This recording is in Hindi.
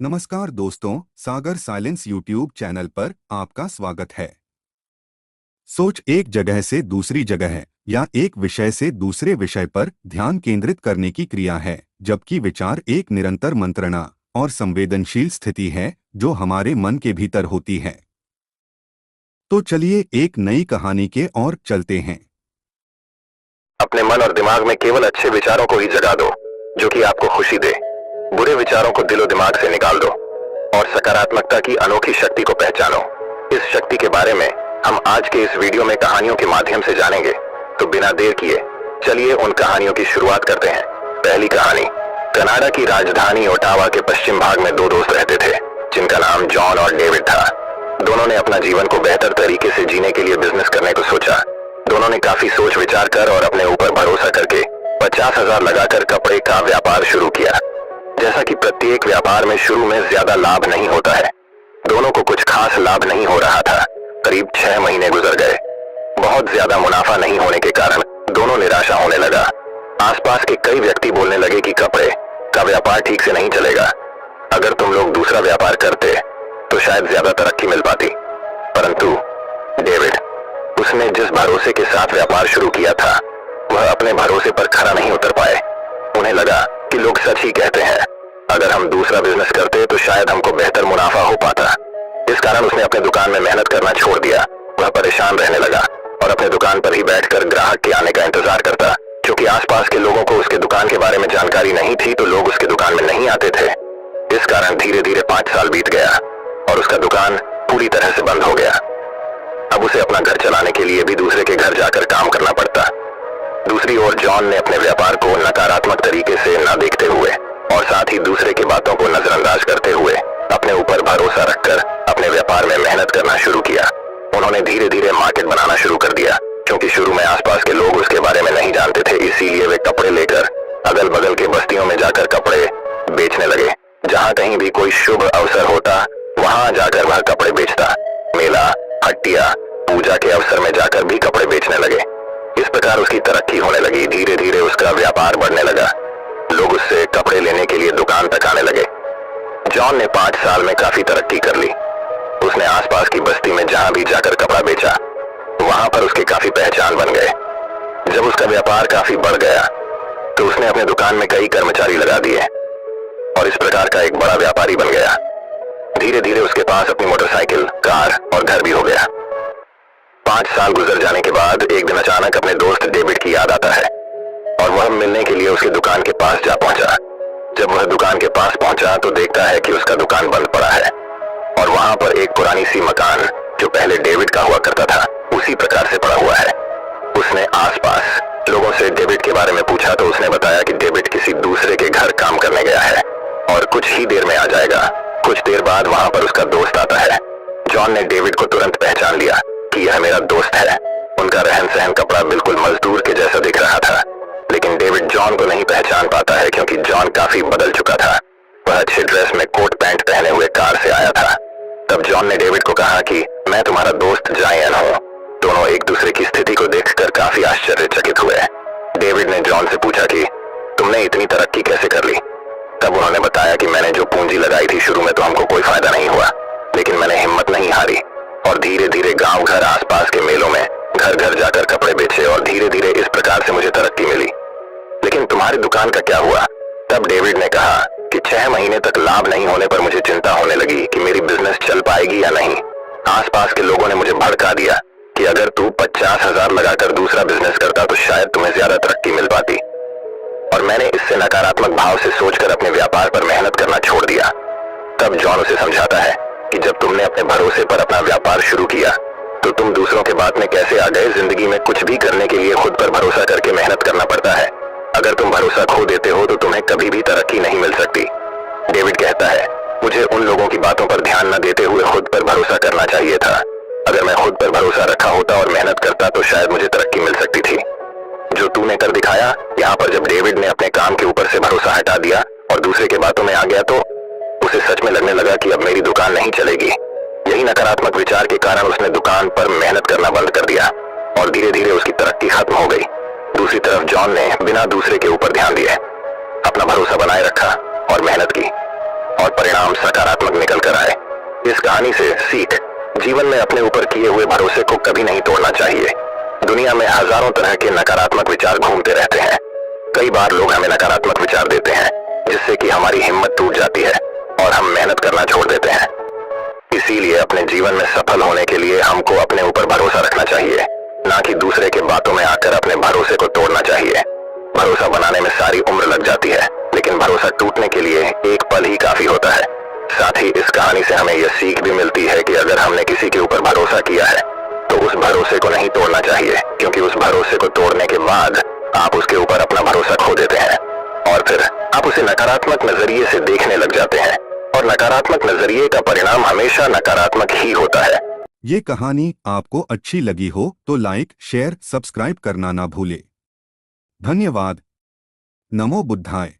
नमस्कार दोस्तों, सागर साइलेंस यूट्यूब चैनल पर आपका स्वागत है। सोच एक जगह से दूसरी जगह या एक विषय से दूसरे विषय पर ध्यान केंद्रित करने की क्रिया है, जबकि विचार एक निरंतर मंत्रणा और संवेदनशील स्थिति है जो हमारे मन के भीतर होती है। तो चलिए एक नई कहानी के ओर चलते हैं। अपने मन और दिमाग में केवल अच्छे विचारों को ही जगा दो जो कि आपको खुशी दे। बुरे विचारों को दिलो दिमाग से निकाल दो और सकारात्मकता की अनोखी शक्ति को पहचानो। इस शक्ति के बारे में हम आज के इस वीडियो में कहानियों के माध्यम से जानेंगे। तो बिना देर किए चलिए उन कहानियों की शुरुआत करते हैं। पहली कहानी। कनाडा की राजधानी ओटावा के पश्चिम भाग में दो दोस्त रहते थे जिनका नाम जॉन और डेविड था। दोनों ने अपना जीवन को बेहतर तरीके से जीने के लिए बिजनेस करने को सोचा। दोनों ने काफी सोच विचार कर और अपने ऊपर भरोसा करके 50,000 लगाकर कपड़े का व्यापार शुरू किया। जैसा कि प्रत्येक व्यापार में शुरू में ज्यादा लाभ नहीं होता है, दोनों को कुछ खास लाभ नहीं हो रहा था। करीब 6 महीने गुजर गए। बहुत ज्यादा मुनाफा नहीं होने के कारण दोनों निराशा होने लगा। आसपास के कई व्यक्ति बोलने लगे कि कपड़े का व्यापार ठीक से नहीं चलेगा। अगर तुम लोग दूसरा व्यापार करते तो शायद ज्यादा तरक्की मिल पाती। परंतु डेविड, उसने जिस भरोसे के साथ व्यापार शुरू किया था वह अपने भरोसे पर खरा नहीं उतर पाए। उन्हें लगा कि लोग सच ही कहते हैं, अगर हम दूसरा बिजनेस करते तो शायद हमको बेहतर मुनाफा हो पाता। इस कारण उसने अपने दुकान में मेहनत करना छोड़ दिया। वह परेशान रहने लगा और अपने दुकान पर ही बैठकर ग्राहक के आने का इंतजार करता। क्योंकि आसपास के लोगों को उसके दुकान के बारे में जानकारी नहीं थी तो लोग उसके दुकान में नहीं आते थे। इस कारण धीरे धीरे 5 साल बीत गया और उसका दुकान पूरी तरह से बंद हो गया। अब उसे अपना घर चलाने के लिए भी दूसरे के घर जाकर काम करना पड़ता। दूसरी ओर जॉन ने अपने व्यापार को नकारात्मक तरीके से न देखते हुए और साथ ही दूसरे की बातों को नजरअंदाज करते हुए अपने ऊपर भरोसा रखकर अपने व्यापार में मेहनत करना शुरू किया। उन्होंने धीरे धीरे मार्केट बनाना शुरू कर दिया। क्योंकि शुरू में आसपास के लोग उसके बारे में नहीं जानते थे, इसीलिए वे कपड़े लेकर अगल बगल के बस्तियों में जाकर कपड़े बेचने लगे। जहाँ कहीं भी कोई शुभ अवसर होता वहां जाकर वह कपड़े बेचता। मेला, हट्टिया, पूजा के अवसर में जाकर भी कपड़े बेचने लगे। इस प्रकार उसकी तरक्की होने लगी। धीरे धीरे उसका व्यापार बढ़ने लगा। लोग उससे कपड़े लेने के लिए दुकान तक आने लगे। जॉन ने 5 साल में काफी तरक्की कर ली। उसने आसपास की बस्ती में जहां भी जाकर कपड़ा बेचा वहां पर उसके काफी पहचान बन गए। जब उसका व्यापार काफी बढ़ गया तो उसने अपने दुकान में कई कर्मचारी लगा दिए और इस प्रकार का एक बड़ा व्यापारी बन गया। धीरे धीरे उसके पास अपनी मोटरसाइकिल, कार और घर भी हो गया। 5 साल गुजर जाने के बाद एक दिन अचानक अपने दोस्त डेविड की याद आता है और वह मिलने के लिए उसकी दुकान के पास जा पहुंचा। जब वह दुकान के पास पहुंचा तो देखता है कि उसका दुकान बंद पड़ा है और वहां पर एक पुरानी सी मकान जो पहले डेविड का हुआ करता था उसी प्रकार से पड़ा हुआ है। उसने आसपास लोगों से डेविड के बारे में पूछा तो उसने बताया कि डेविड किसी दूसरे के घर काम करने गया है और कुछ ही देर में आ जाएगा। कुछ देर बाद वहां पर उसका दोस्त आता है। जॉन ने डेविड को तुरंत पहचान लिया कि यह मेरा दोस्त है। उनका रहन सहन, कपड़ा बिल्कुल मजदूर के जैसा दिख रहा था। लेकिन डेविड जॉन को नहीं पहचान पाता है क्योंकि जॉन काफी बदल चुका था। वह अच्छे ड्रेस में कोट पैंट पहने हुए कार से आया था। तब जॉन ने डेविड को कहा कि मैं तुम्हारा दोस्त जायन हूँ। दोनों एक दूसरे की स्थिति को देखकर काफी आश्चर्यचकित हुए। डेविड ने जॉन से पूछा कि तुमने इतनी तरक्की कैसे कर ली। तब उन्होंने बताया कि मैंने जो पूंजी लगाई थी शुरू में तो हमको कोई फायदा नहीं हुआ, लेकिन मैंने हिम्मत नहीं हारी और धीरे धीरे गांव घर आसपास के मेलों में घर घर जाकर कपड़े बेचे और धीरे धीरे इस प्रकार से मुझे तरक्की मिली। लेकिन तुम्हारी दुकान का क्या हुआ। तब डेविड ने कहा कि 6 महीने तक लाभ नहीं होने पर मुझे चिंता होने लगी कि मेरी बिजनेस चल पाएगी या नहीं। आसपास के लोगों ने मुझे भड़का दिया कि अगर तू 50,000 लगाकर दूसरा बिजनेस करता तो शायद तुम्हें ज्यादा तरक्की मिल पाती। और मैंने इससे नकारात्मक भाव से सोचकर अपने व्यापार पर मेहनत करना छोड़ दिया। तब जॉन उसे समझाता है कि जब तुमने अपने भरोसे पर अपना व्यापार शुरू किया तो तुम दूसरों के बात में कैसे आ गए। जिंदगी में कुछ भी करने के लिए खुद पर भरोसा करके मेहनत करना पड़ता है। अगर तुम भरोसा खो देते हो तो तुम्हें कभी भी तरक्की नहीं मिल सकती। डेविड कहता है, मुझे उन लोगों की बातों पर ध्यान न देते हुए खुद पर भरोसा करना चाहिए था। अगर मैं खुद पर भरोसा रखा होता और मेहनत करता तो शायद मुझे तरक्की मिल सकती थी। जो तूने कर दिखाया। यहाँ पर जब डेविड ने अपने काम के ऊपर से भरोसा हटा दिया और दूसरे की बातों में आ गया तो उसे सच में लगने लगा कि अब मेरी दुकान नहीं चलेगी। यही नकारात्मक विचार के कारण उसने दुकान पर मेहनत करना बंद कर दिया और धीरे धीरे उसकी तरक्की खत्म हो गई। दूसरी तरफ जॉन ने बिना दूसरे के ऊपर ध्यान दिए अपना भरोसा बनाए रखा और मेहनत की। और परिणाम सकारात्मक निकल कर आए। इस कहानी से सीख, जीवन में अपने ऊपर किए हुए भरोसे को कभी नहीं तोड़ना चाहिए। दुनिया में हजारों तरह के नकारात्मक विचार घूमते रहते हैं। कई बार लोग हमें नकारात्मक विचार देते हैं, जिससे कि हमारी हिम्मत टूट जाती है और हम मेहनत करना छोड़ देते हैं। इसीलिए अपने जीवन में सफल होने के लिए हमको अपने ऊपर भरोसा रखना चाहिए, ना कि दूसरे के बातों में आकर अपने भरोसे को तोड़ना चाहिए। भरोसा बनाने में सारी उम्र लग जाती है, लेकिन भरोसा टूटने के लिए एक पल ही काफी होता है। साथ ही इस कहानी से हमें यह सीख भी मिलती है कि अगर हमने किसी के ऊपर भरोसा किया है तो उस भरोसे को नहीं तोड़ना चाहिए, क्योंकि उस भरोसे को तोड़ने के बाद आप उसके ऊपर अपना भरोसा खो देते हैं और फिर आप उसे नकारात्मक नजरिए से देखने लग जाते हैं, और नकारात्मक नजरिए का परिणाम हमेशा नकारात्मक ही होता है। ये कहानी आपको अच्छी लगी हो तो लाइक, शेयर, सब्सक्राइब करना ना भूले। धन्यवाद। नमो बुद्धाय।